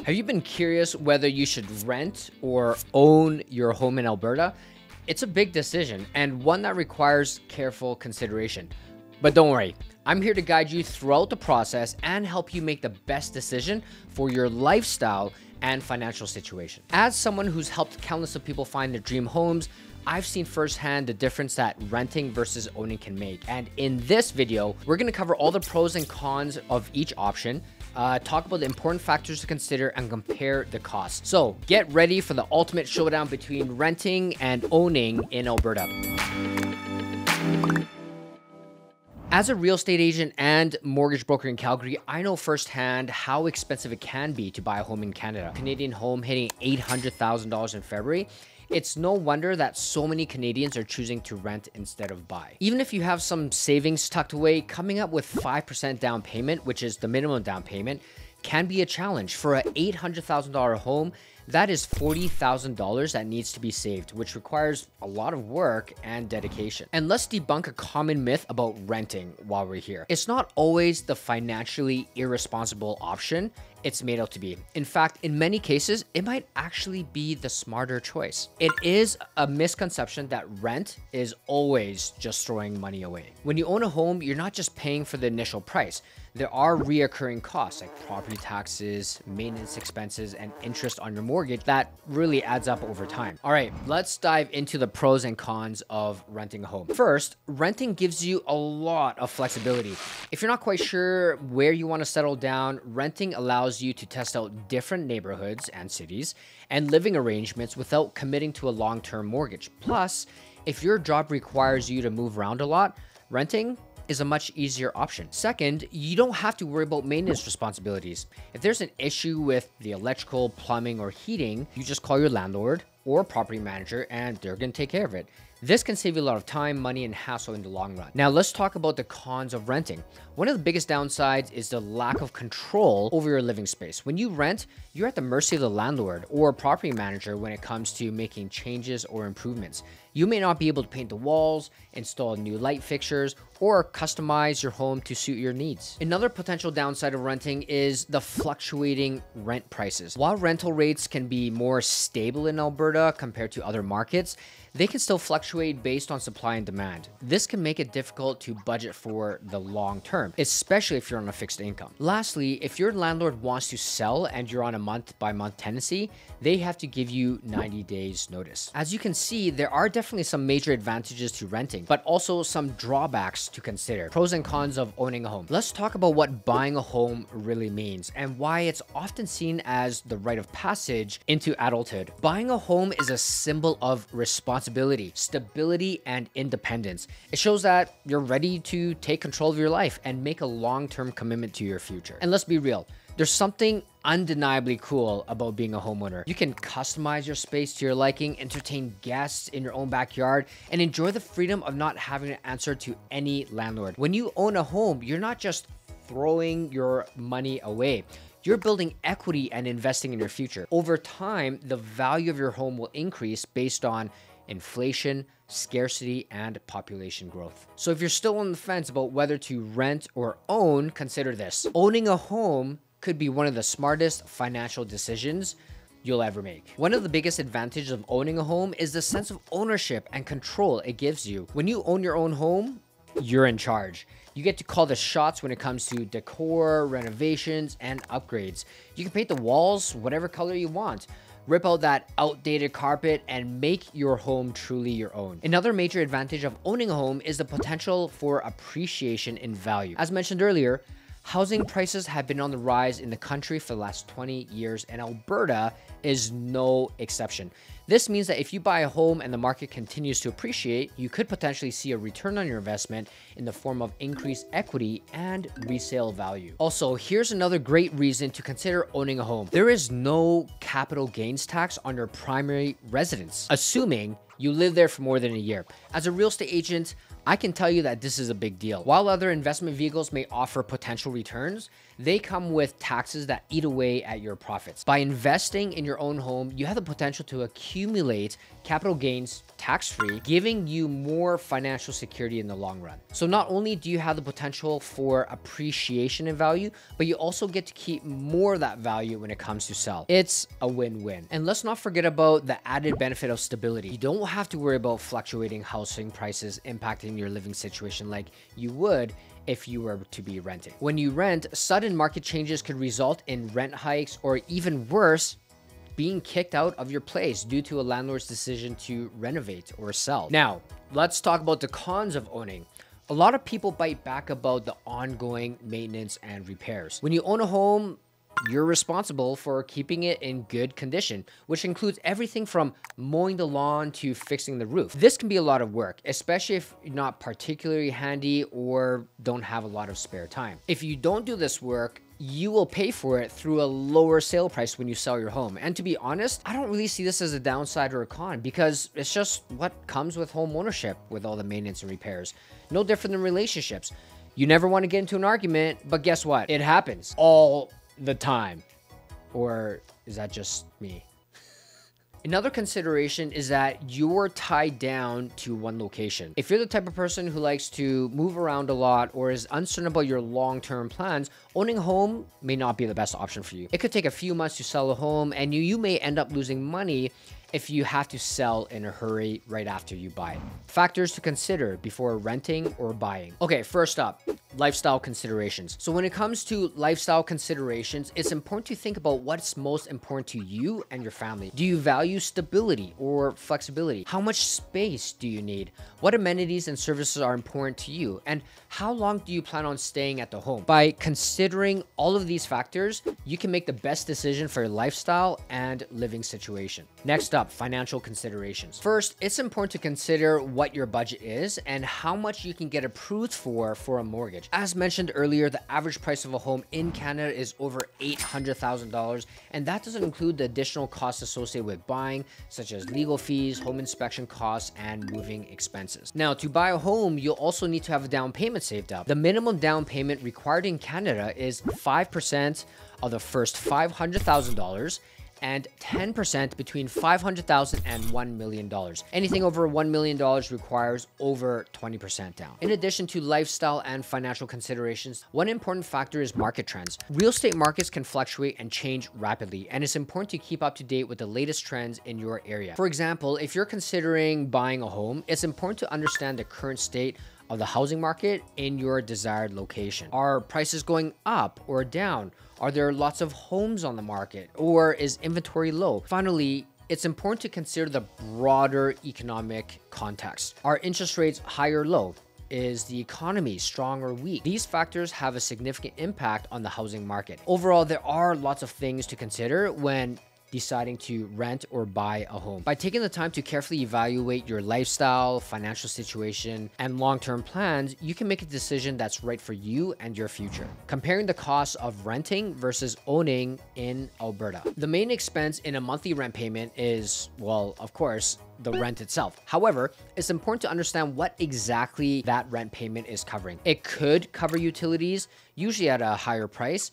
Have you been curious whether you should rent or own your home in Alberta? It's a big decision and one that requires careful consideration. But don't worry, I'm here to guide you throughout the process and help you make the best decision for your lifestyle and financial situation. As someone who's helped countless of people find their dream homes, I've seen firsthand the difference that renting versus owning can make. And in this video, we're gonna cover all the pros and cons of each option, talk about the important factors to consider, and compare the costs. So get ready for the ultimate showdown between renting and owning in Alberta. As a real estate agent and mortgage broker in Calgary, I know firsthand how expensive it can be to buy a home in Canada. Canadian home hitting $800,000 in February. It's no wonder that so many Canadians are choosing to rent instead of buy. Even if you have some savings tucked away, coming up with 5% down payment, which is the minimum down payment, can be a challenge. For an $800,000 home, that is $40,000 that needs to be saved, which requires a lot of work and dedication. And let's debunk a common myth about renting while we're here. It's not always the financially irresponsible option it's made out to be. In fact, in many cases, it might actually be the smarter choice. It is a misconception that rent is always just throwing money away. When you own a home, you're not just paying for the initial price. There are reoccurring costs like property taxes, maintenance expenses, and interest on your mortgage that really adds up over time. All right, let's dive into the pros and cons of renting a home. First, renting gives you a lot of flexibility. If you're not quite sure where you want to settle down, renting allows you to test out different neighborhoods and cities and living arrangements without committing to a long-term mortgage. Plus, if your job requires you to move around a lot, renting is a much easier option. Second, you don't have to worry about maintenance responsibilities. If there's an issue with the electrical, plumbing, or heating, you just call your landlord or property manager and they're gonna take care of it. This can save you a lot of time, money, and hassle in the long run. Now let's talk about the cons of renting. One of the biggest downsides is the lack of control over your living space. When you rent, you're at the mercy of the landlord or property manager when it comes to making changes or improvements. You may not be able to paint the walls, install new light fixtures, or customize your home to suit your needs. Another potential downside of renting is the fluctuating rent prices. While rental rates can be more stable in Alberta compared to other markets, they can still fluctuate based on supply and demand. This can make it difficult to budget for the long term, especially if you're on a fixed income. Lastly, if your landlord wants to sell and you're on a month-by-month tenancy, they have to give you 90 days notice. As you can see, there are definitely some major advantages to renting, but also some drawbacks to consider. Pros and cons of owning a home. Let's talk about what buying a home really means and why it's often seen as the rite of passage into adulthood. Buying a home is a symbol of responsibility, stability, and independence. It shows that you're ready to take control of your life and make a long-term commitment to your future. And let's be real, there's something undeniably cool about being a homeowner. You can customize your space to your liking, entertain guests in your own backyard, and enjoy the freedom of not having to answer to any landlord. When you own a home, you're not just throwing your money away. You're building equity and investing in your future. Over time, the value of your home will increase based on inflation, scarcity, and population growth. So if you're still on the fence about whether to rent or own, consider this. Owning a home could be one of the smartest financial decisions you'll ever make. One of the biggest advantages of owning a home is the sense of ownership and control it gives you. When you own your own home, you're in charge. You get to call the shots when it comes to decor, renovations, and upgrades. You can paint the walls whatever color you want, rip out that outdated carpet, and make your home truly your own. Another major advantage of owning a home is the potential for appreciation in value. As mentioned earlier, housing prices have been on the rise in the country for the last 20 years, and Alberta is no exception. This means that if you buy a home and the market continues to appreciate, you could potentially see a return on your investment in the form of increased equity and resale value. Also, here's another great reason to consider owning a home. There is no capital gains tax on your primary residence, assuming you live there for more than a year. As a real estate agent, I can tell you that this is a big deal. While other investment vehicles may offer potential returns, they come with taxes that eat away at your profits. By investing in your own home, you have the potential to accumulate capital gains tax-free, giving you more financial security in the long run. So not only do you have the potential for appreciation in value, but you also get to keep more of that value when it comes to sell. It's a win-win. And let's not forget about the added benefit of stability. You don't have to worry about fluctuating housing prices impacting your living situation like you would if you were to be renting. When you rent, sudden market changes could result in rent hikes, or even worse, being kicked out of your place due to a landlord's decision to renovate or sell. Now, let's talk about the cons of owning. A lot of people bite back about the ongoing maintenance and repairs. When you own a home, you're responsible for keeping it in good condition, which includes everything from mowing the lawn to fixing the roof. This can be a lot of work, especially if you're not particularly handy or don't have a lot of spare time. If you don't do this work, you will pay for it through a lower sale price when you sell your home. And to be honest, I don't really see this as a downside or a con, because it's just what comes with home ownership with all the maintenance and repairs. No different than relationships. You never want to get into an argument, but guess what? It happens all the time. Or is that just me? Another consideration is that you're tied down to one location. If you're the type of person who likes to move around a lot or is uncertain about your long-term plans, owning a home may not be the best option for you. It could take a few months to sell a home, and you may end up losing money if you have to sell in a hurry right after you buy it. Factors to consider before renting or buying. Okay, first up, lifestyle considerations. So when it comes to lifestyle considerations, it's important to think about what's most important to you and your family. Do you value stability or flexibility? How much space do you need? What amenities and services are important to you? And how long do you plan on staying at the home? By considering all of these factors, you can make the best decision for your lifestyle and living situation. Next up, financial considerations. First, it's important to consider what your budget is and how much you can get approved for a mortgage. As mentioned earlier, the average price of a home in Canada is over $800,000, and that doesn't include the additional costs associated with buying, such as legal fees, home inspection costs, and moving expenses. Now, to buy a home, you'll also need to have a down payment saved up. The minimum down payment required in Canada is 5% of the first $500,000 and 10% between $500,000 and $1 million. Anything over $1 million requires over 20% down. In addition to lifestyle and financial considerations, one important factor is market trends. Real estate markets can fluctuate and change rapidly, and it's important to keep up to date with the latest trends in your area. For example, if you're considering buying a home, it's important to understand the current state of the housing market in your desired location. Are prices going up or down? Are there lots of homes on the market, or is inventory low? Finally, it's important to consider the broader economic context. Are interest rates high or low? Is the economy strong or weak? These factors have a significant impact on the housing market. Overall, there are lots of things to consider when deciding to rent or buy a home. By taking the time to carefully evaluate your lifestyle, financial situation, and long-term plans, you can make a decision that's right for you and your future. Comparing the costs of renting versus owning in Alberta. The main expense in a monthly rent payment is, well, of course, the rent itself. However, it's important to understand what exactly that rent payment is covering. It could cover utilities, usually at a higher price,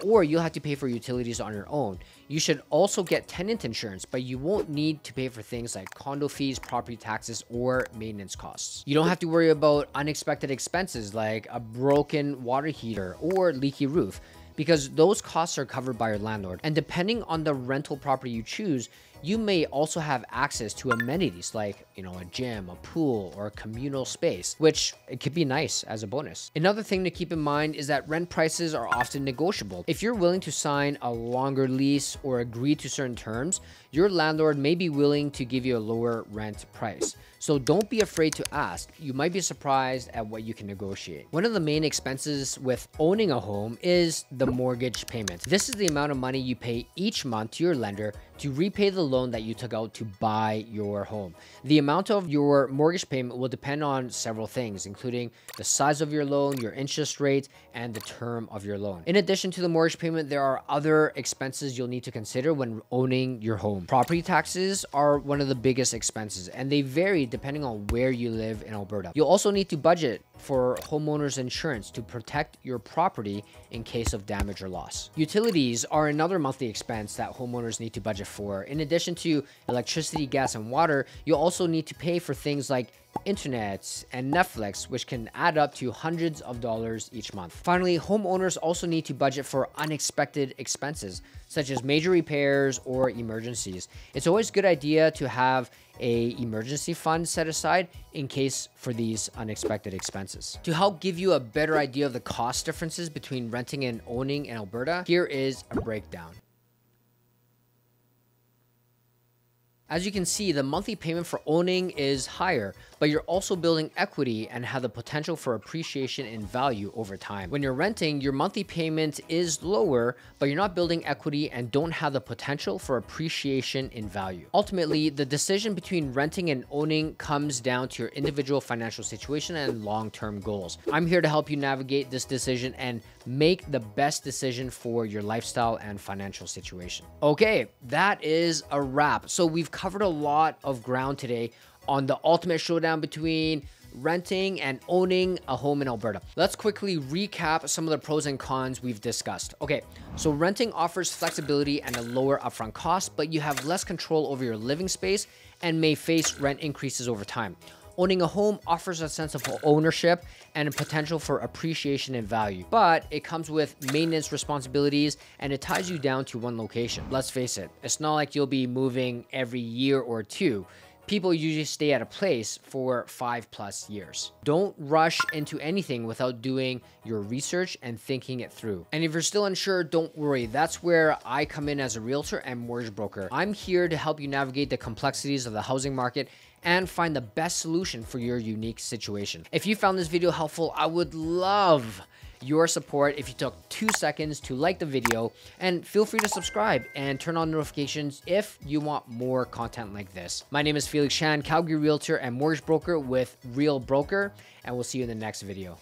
or you'll have to pay for utilities on your own. You should also get tenant insurance, but you won't need to pay for things like condo fees, property taxes, or maintenance costs. You don't have to worry about unexpected expenses like a broken water heater or leaky roof, because those costs are covered by your landlord. And depending on the rental property you choose, you may also have access to amenities like, a gym, a pool, or a communal space, which it could be nice as a bonus. Another thing to keep in mind is that rent prices are often negotiable. If you're willing to sign a longer lease or agree to certain terms, your landlord may be willing to give you a lower rent price. So don't be afraid to ask. You might be surprised at what you can negotiate. One of the main expenses with owning a home is the mortgage payment. This is the amount of money you pay each month to your lender to repay the loan that you took out to buy your home. The amount of your mortgage payment will depend on several things, including the size of your loan, your interest rate, and the term of your loan. In addition to the mortgage payment, there are other expenses you'll need to consider when owning your home. Property taxes are one of the biggest expenses, and they vary depending on where you live in Alberta. You'll also need to budget for homeowners insurance to protect your property in case of damage or loss. Utilities are another monthly expense that homeowners need to budget for. In addition to electricity, gas, and water, you also need to pay for things like internet and Netflix, which can add up to hundreds of dollars each month. Finally, homeowners also need to budget for unexpected expenses, such as major repairs or emergencies. It's always a good idea to have an emergency fund set aside in case for these unexpected expenses. To help give you a better idea of the cost differences between renting and owning in Alberta, here is a breakdown. As you can see, the monthly payment for owning is higher, but you're also building equity and have the potential for appreciation in value over time. When you're renting, your monthly payment is lower, but you're not building equity and don't have the potential for appreciation in value. Ultimately, the decision between renting and owning comes down to your individual financial situation and long-term goals. I'm here to help you navigate this decision and make the best decision for your lifestyle and financial situation. Okay, that is a wrap. So we've covered a lot of ground today on the ultimate showdown between renting and owning a home in Alberta. Let's quickly recap some of the pros and cons we've discussed. Okay, so renting offers flexibility and a lower upfront cost, but you have less control over your living space and may face rent increases over time. Owning a home offers a sense of ownership and a potential for appreciation in value, but it comes with maintenance responsibilities and it ties you down to one location. Let's face it, it's not like you'll be moving every year or two. People usually stay at a place for 5+ years. Don't rush into anything without doing your research and thinking it through. And if you're still unsure, don't worry. That's where I come in as a realtor and mortgage broker. I'm here to help you navigate the complexities of the housing market and find the best solution for your unique situation. If you found this video helpful, I would love your support if you took 2 seconds to like the video, and feel free to subscribe and turn on notifications if you want more content like this. My name is Felix Chan, Calgary realtor and mortgage broker with Real Broker, and we'll see you in the next video.